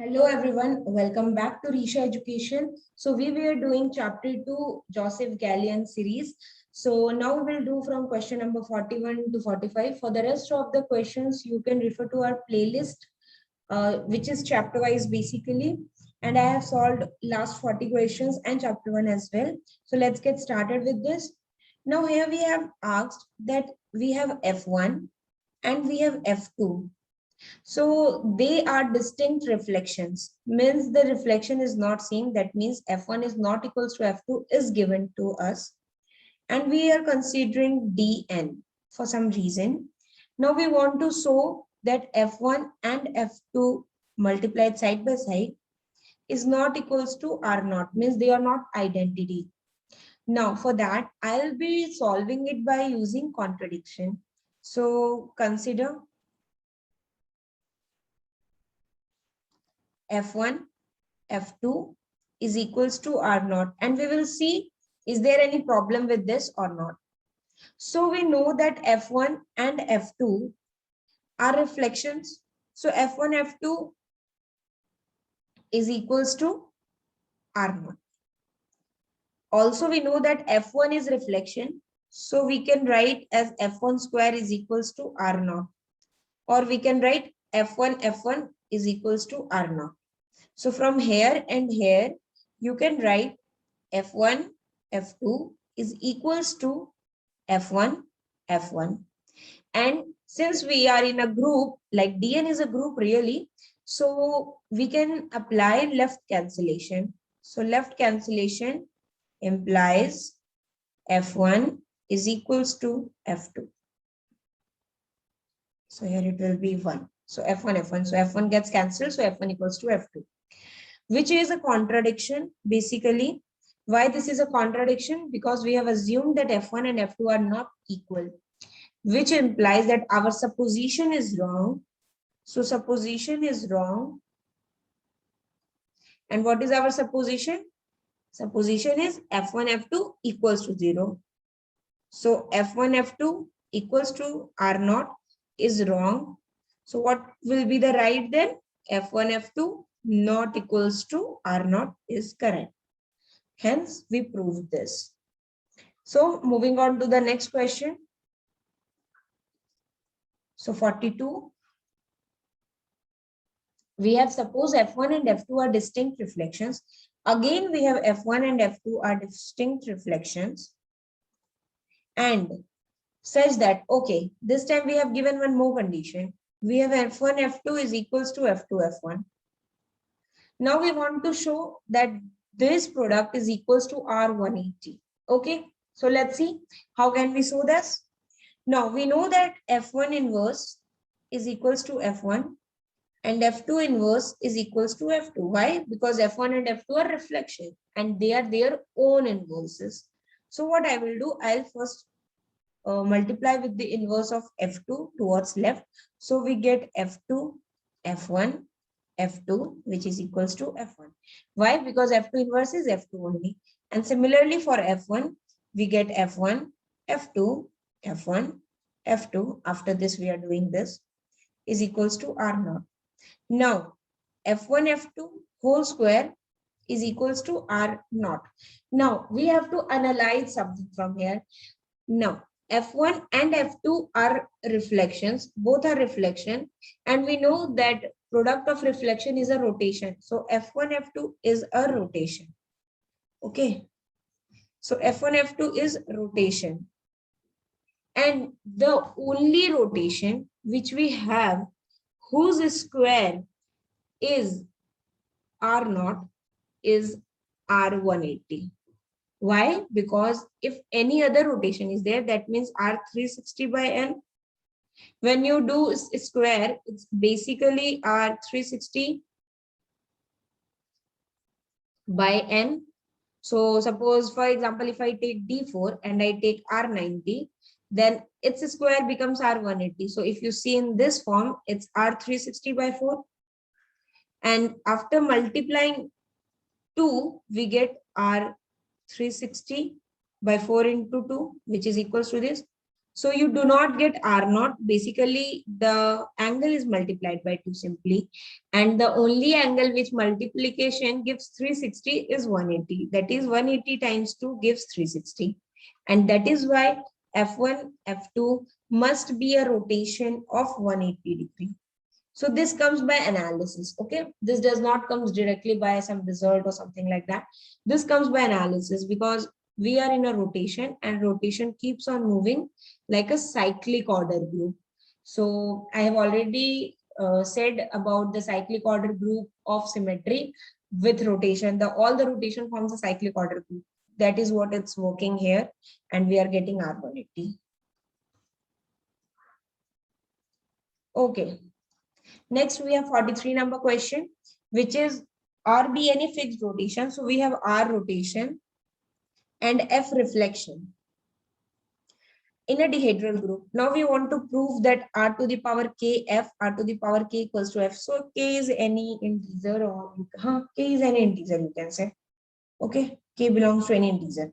Hello everyone, welcome back to Risha Education. So we were doing chapter 2 Joseph Gallian series. So now we will do from question number 41 to 45. For the rest of the questions, you can refer to our playlist, which is chapter wise basically. And I have solved last 40 questions and chapter 1 as well. So let's get started with this. Now here we have asked that we have F1 and we have F2. So they are distinct reflections, means the reflection is not same. That means F1 is not equals to F2 is given to us. And we are considering Dn for some reason. Now we want to show that F1 and F2 multiplied side by side is not equals to R naught, means they are not identity. Now for that, I'll be solving it by using contradiction. So consider F1, F2 is equals to R naught. And we will see, is there any problem with this or not? So we know that F1 and F2 are reflections. So F1, F2 is equals to R naught. Also, we know that F1 is reflection. So we can write as F1 square is equals to R naught. Or we can write F1, F1 is equals to R naught. So from here and here, you can write F1, F2 is equals to F1, F1. And since we are in a group, like Dn is a group really, so we can apply left cancellation. So left cancellation implies F1 is equals to F2. So here it will be 1. So F1, F1. So F1 gets cancelled. So F1 equals to F2. Which is a contradiction basically. Why this is a contradiction? Because we have assumed that F1 and F2 are not equal, which implies that our supposition is wrong. So supposition is wrong. And what is our supposition? Supposition is F1, F2 equals to 0. So F1, F2 equals to R naught is wrong. So what will be the right then? F1, F2 not equals to R naught is correct. Hence, we proved this. So moving on to the next question. So 42. We have suppose F1 and F2 are distinct reflections. Again, we have F1 and F2 are distinct reflections. And such that, okay, this time we have given one more condition. We have F1, F2 is equals to F2, F1. Now we want to show that this product is equals to R180. Okay, so let's see how can we show this. Now we know that F1 inverse is equals to F1 and F2 inverse is equals to F2. Why? Because F1 and F2 are reflection and they are their own inverses. So what I will do, I'll first multiply with the inverse of F2 towards left. So we get F2, F1, F2, which is equals to F1. Why? Because F2 inverse is F2 only. And similarly for F1, we get F1, F2, F1, F2. After this, we are doing this is equals to R naught. Now, F1, F2 whole square is equals to R naught. Now, we have to analyze something from here. Now, F1 and F2 are reflections, both are reflection, and we know that product of reflection is a rotation. So F1, F2 is a rotation. Okay. So F1, F2 is rotation. And the only rotation which we have whose square is R naught is R180. Why? Because if any other rotation is there, that means R360 by N. When you do square, it's basically R360 by N. So suppose, for example, if I take D4 and I take R90, then its square becomes R180. So if you see in this form, it's R360 by 4. And after multiplying 2, we get R360 by 4 into 2, which is equals to this. So you do not get R naught. Basically, the angle is multiplied by 2 simply. And the only angle which multiplication gives 360 is 180. That is 180 times 2 gives 360. And that is why F1, F2 must be a rotation of 180 degree. So this comes by analysis. Okay. This does not comes directly by some result or something like that. This comes by analysis because we are in a rotation and rotation keeps on moving like a cyclic order group. So I have already said about the cyclic order group of symmetry with rotation. All the rotation forms a cyclic order group. That is what it's working here, and we are getting R180. Okay. Next, we have 43 number question, which is RB any fixed rotation. So we have R rotation and F reflection in a dihedral group. Now we want to prove that R to the power K F, R to the power K equals to F. So K is any integer, or K is any integer, you can say. Okay, K belongs to any integer.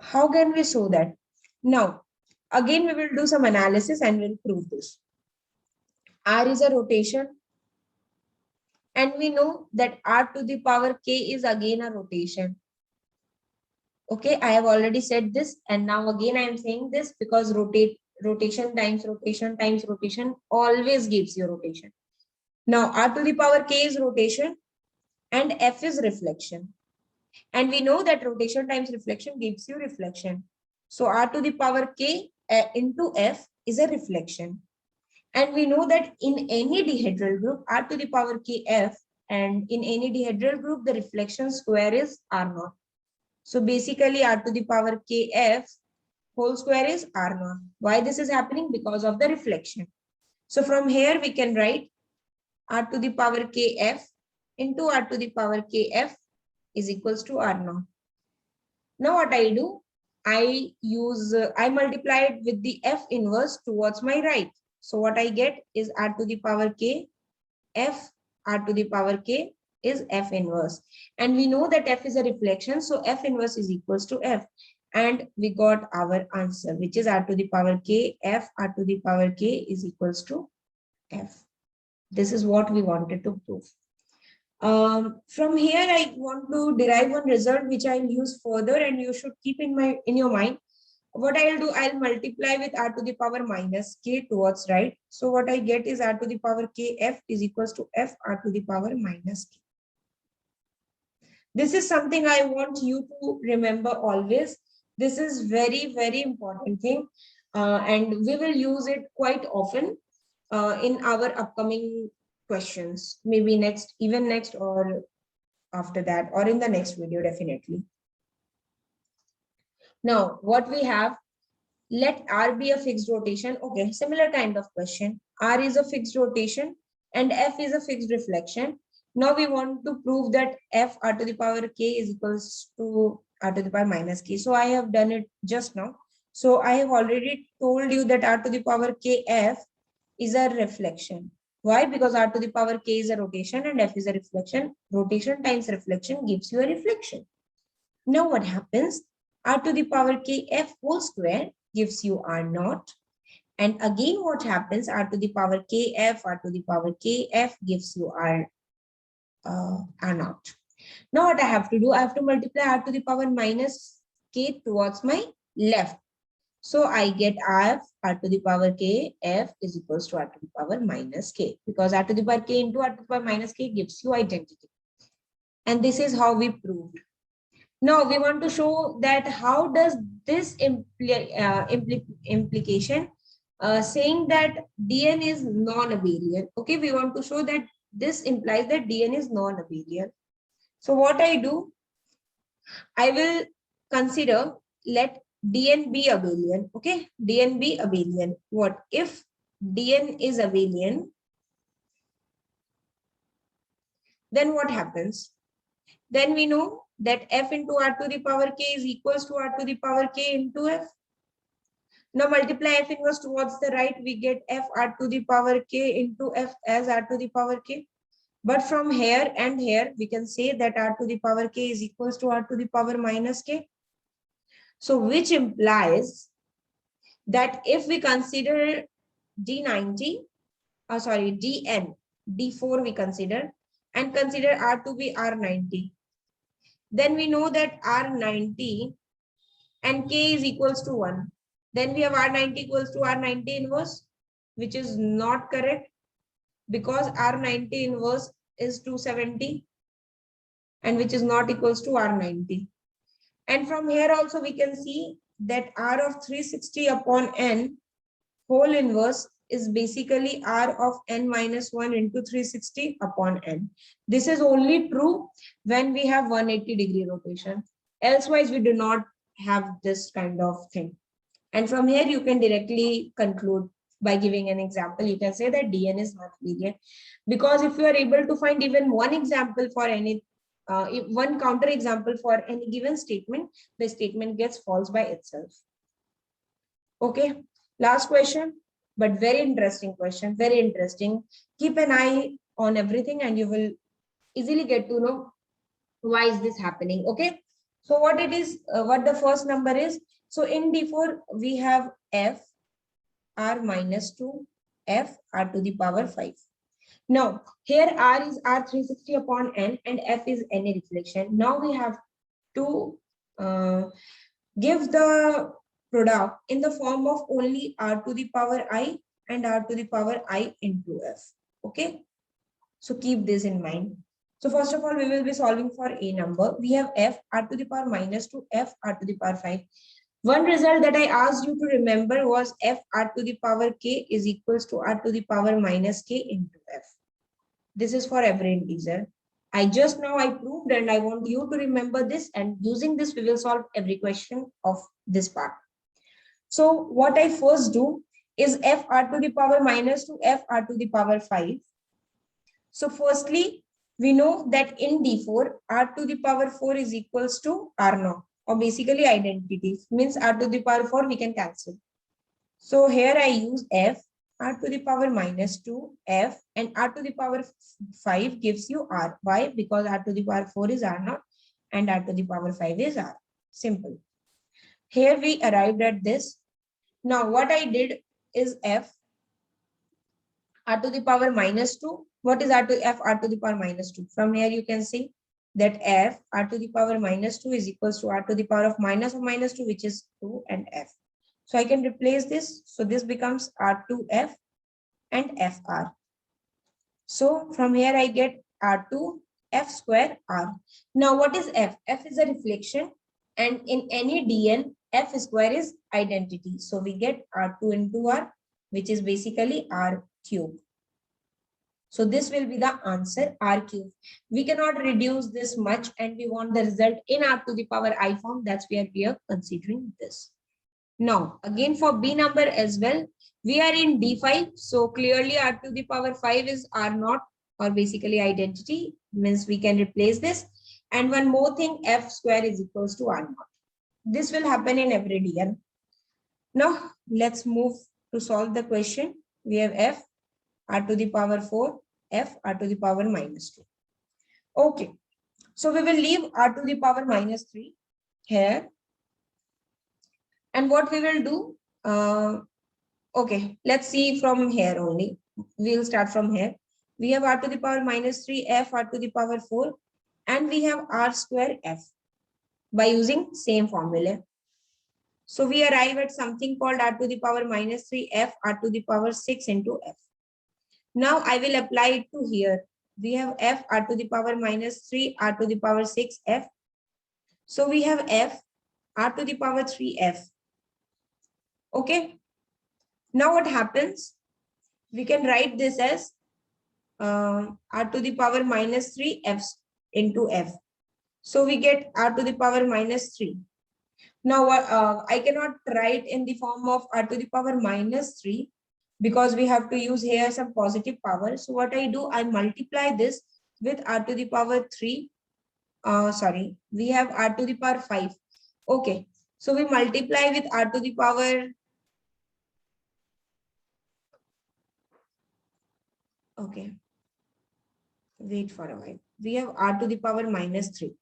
How can we show that? Now, again, we will do some analysis and we'll prove this. R is a rotation. And we know that R to the power K is again a rotation. Okay, I have already said this, and now again I am saying this because rotation times rotation times rotation always gives you rotation. Now R to the power K is rotation and F is reflection. And we know that rotation times reflection gives you reflection. So R to the power K into F is a reflection. And we know that in any dihedral group, R to the power Kf, and in any dihedral group, the reflection square is R naught. So basically, R to the power Kf whole square is R naught. Why this is happening? Because of the reflection. So from here, we can write R to the power Kf into R to the power Kf is equals to R naught. Now what I do? I multiply it with the F inverse towards my right. So what I get is R to the power K, F, R to the power K is F inverse. And we know that F is a reflection, so F inverse is equals to F. And we got our answer, which is R to the power K, F, R to the power K is equals to F. This is what we wanted to prove. From here, I want to derive one result which I'll use further, and you should keep in your mind. What I'll do, I'll multiply with R to the power minus K towards right. So what I get is R to the power Kf is equals to F R to the power minus K. This is something I want you to remember always. This is very, very important thing. And we will use it quite often in our upcoming questions, maybe even next or after that, or in the next video, definitely. Now, what we have, let R be a fixed rotation. Okay, similar kind of question. R is a fixed rotation and F is a fixed reflection. Now we want to prove that F R to the power K is equals to R to the power minus K. So I have done it just now. So I have already told you that R to the power Kf is a reflection. Why? Because R to the power K is a rotation and F is a reflection. Rotation times reflection gives you a reflection. Now what happens? R to the power Kf whole square gives you R naught. And again, what happens? R to the power Kf, R to the power Kf gives you R naught. Now what I have to do? I have to multiply R to the power minus K towards my left. So I get R to the power K, F is equals to R to the power minus K, because R to the power K into R to the power minus K gives you identity. And this is how we proved. Now we want to show that how does this implication saying that Dn is non-abelian. Okay, we want to show that this implies that Dn is non-abelian. So what I do, I will consider let Dn be abelian. Okay, Dn be abelian. What if Dn is abelian? Then what happens? Then we know that F into R to the power K is equals to R to the power K into F. Now multiply F inverse towards the right, we get F R to the power K into F as R to the power K. But from here and here, we can say that R to the power K is equals to R to the power minus K. So which implies that if we consider D90, Dn, D4 we consider, and consider R to be R90, then we know that R90 and K is equals to 1. Then we have R90 equals to R90 inverse, which is not correct because R90 inverse is 270 and which is not equals to R90. And from here also we can see that R of 360 upon N whole inverse is basically R of N minus 1 into 360 upon N. This is only true when we have 180-degree rotation. Elsewise, we do not have this kind of thing. And from here, you can directly conclude by giving an example. You can say that Dn is not linear, because if you are able to find even one example for any, one counter example for any given statement, the statement gets false by itself. Okay, last question, but very interesting question, very interesting. Keep an eye on everything and you will easily get to know why is this happening. Okay, so what it is, what the first number is. So in D4, we have f r minus 2, f r to the power 5. Now, here r is r360 upon n and f is any reflection. Now we have to give the product in the form of only r to the power I and r to the power I into f. Okay, so keep this in mind. So first of all, we will be solving for a number. We have f r to the power minus 2, f r to the power 5. One result that I asked you to remember was f r to the power k is equals to r to the power minus k into f. This is for every integer. I proved and I want you to remember this, and using this we will solve every question of this part. So what I first do is f r to the power minus 2, f r to the power 5. So firstly, we know that in D4, r to the power 4 is equals to r0, or basically identity, means r to the power 4 we can cancel. So here I use f, r to the power minus 2, f, and r to the power 5 gives you r. Why? Because r to the power 4 is r0 and r to the power 5 is r. Simple. Here we arrived at this. Now what I did is f r to the power minus 2. What is r to f r to the power minus 2? From here you can see that f r to the power minus 2 is equals to r to the power of minus 2, which is 2, and f. So I can replace this. So this becomes r2f and fr. So from here I get r2 f square r. Now what is f? F is a reflection, and in any Dn, f square is identity. So we get r2 into r, which is basically r cube. So this will be the answer, r cube. We cannot reduce this much and we want the result in r to the power I form. That's where we are considering this. Now, again for B number as well, we are in D5. So clearly r to the power 5 is r0, or basically identity, means we can replace this. And one more thing, f square is equals to r0. This will happen in every Dn. Now, let's move to solve the question. We have f r to the power 4, f r to the power minus 2. Okay, so we will leave r to the power minus 3 here. And what we will do, okay, let's see from here only. We'll start from here. We have r to the power minus 3, f r to the power 4, and we have r square f by using same formula. So we arrive at something called r to the power minus 3, f r to the power 6 into f. Now I will apply it to here. We have f r to the power minus 3, r to the power 6, f. So we have f r to the power 3, f. Okay. Now what happens? We can write this as r to the power minus 3 f into f. So we get r to the power minus 3. Now I cannot write in the form of r to the power minus 3 because we have to use here some positive power. So what I do, I multiply this with r to the power 3. We have r to the power 5. Okay, so we multiply with r to the power. Okay, wait for a while. We have r to the power minus 3.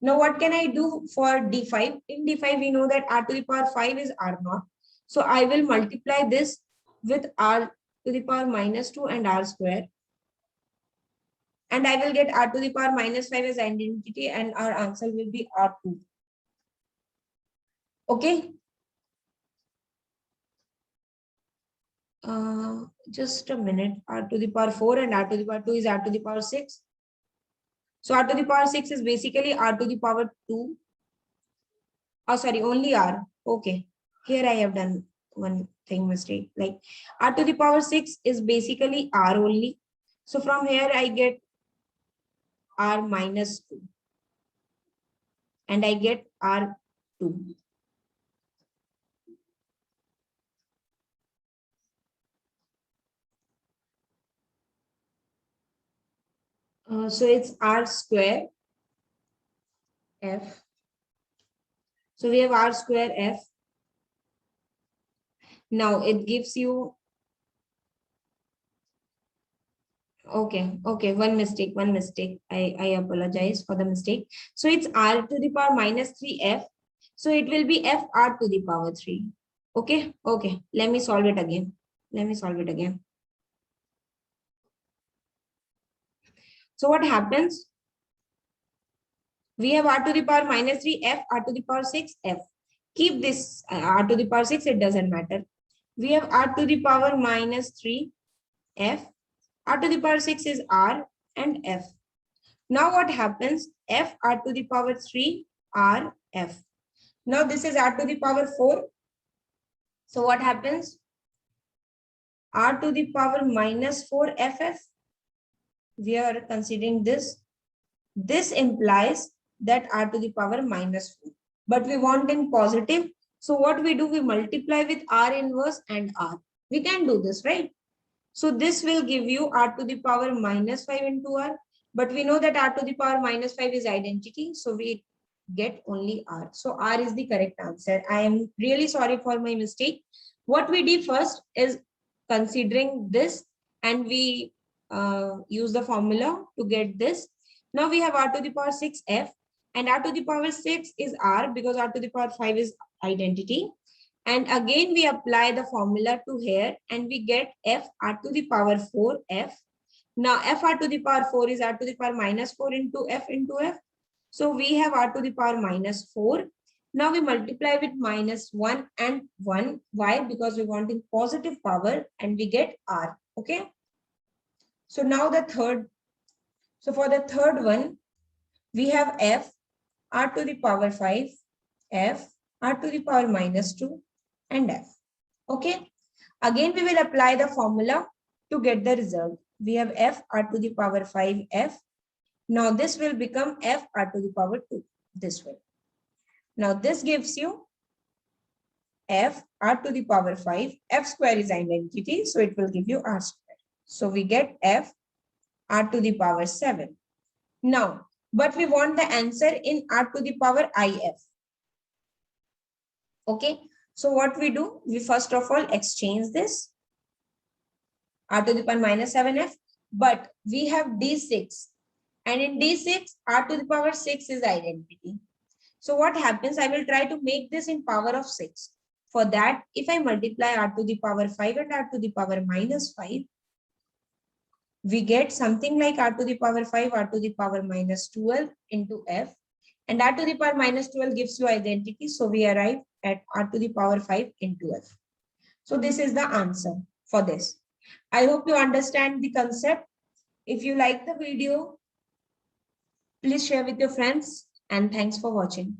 Now what can I do for D5? In D5, we know that r to the power 5 is r0. So I will multiply this with r to the power minus 2 and r square. And I will get r to the power minus 5 as identity, and our answer will be r2. Okay. Just a minute. R to the power 4 and r to the power 2 is r to the power 6. So r to the power 6 is basically r to the power 2. Oh, sorry, only r. Okay. Here I have done one thing mistake. Like r to the power 6 is basically r only. So from here I get r minus 2. And I get r2. So it's r square f. So we have r square f. Now it gives you, okay, one mistake. I apologize for the mistake. So it's r to the power minus 3f. So it will be f r to the power 3. Okay, let me solve it again. So what happens? We have r to the power minus 3f, r to the power 6f. Keep this r to the power 6, it doesn't matter. We have r to the power minus 3f, r to the power 6 is r and f. Now what happens? F r to the power 3 r f. Now this is r to the power 4. So what happens? R to the power minus 4 ff. We are considering this. This implies that r to the power minus 4. But we want in positive. So what we do? We multiply with r inverse and r. We can do this, right? So this will give you r to the power minus 5 into r. But we know that r to the power minus 5 is identity. So we get only r. So r is the correct answer. I am really sorry for my mistake. What we did first is considering this, and we use the formula to get this. Now we have r to the power 6f, and r to the power 6 is r because r to the power 5 is identity. And again, we apply the formula to here and we get f r to the power 4 f. Now f r to the power 4 is r to the power minus 4 into f into f. So we have r to the power minus 4. Now we multiply with minus 1 and 1. Why? Because we want in positive power and we get r. Okay. So now the third. So for the third one, we have f r to the power 5, f r to the power minus 2 and f. Okay. Again, we will apply the formula to get the result. We have f r to the power 5 f. Now this will become f r to the power 2 this way. Now this gives you f r to the power 5. F square is identity, so it will give you r square. So we get f r to the power 7. Now, but we want the answer in r to the power if. Okay. So what we do? We first of all exchange this r to the power minus 7f, but we have d6. And in d6, r to the power 6 is identity. So what happens? I will try to make this in power of 6. For that, if I multiply r to the power 5 and r to the power minus 5, we get something like r to the power 5, r to the power minus 12 into f. And r to the power minus 12 gives you identity. So we arrive at r to the power 5 into f. So this is the answer for this. I hope you understand the concept. If you like the video, please share with your friends, and thanks for watching.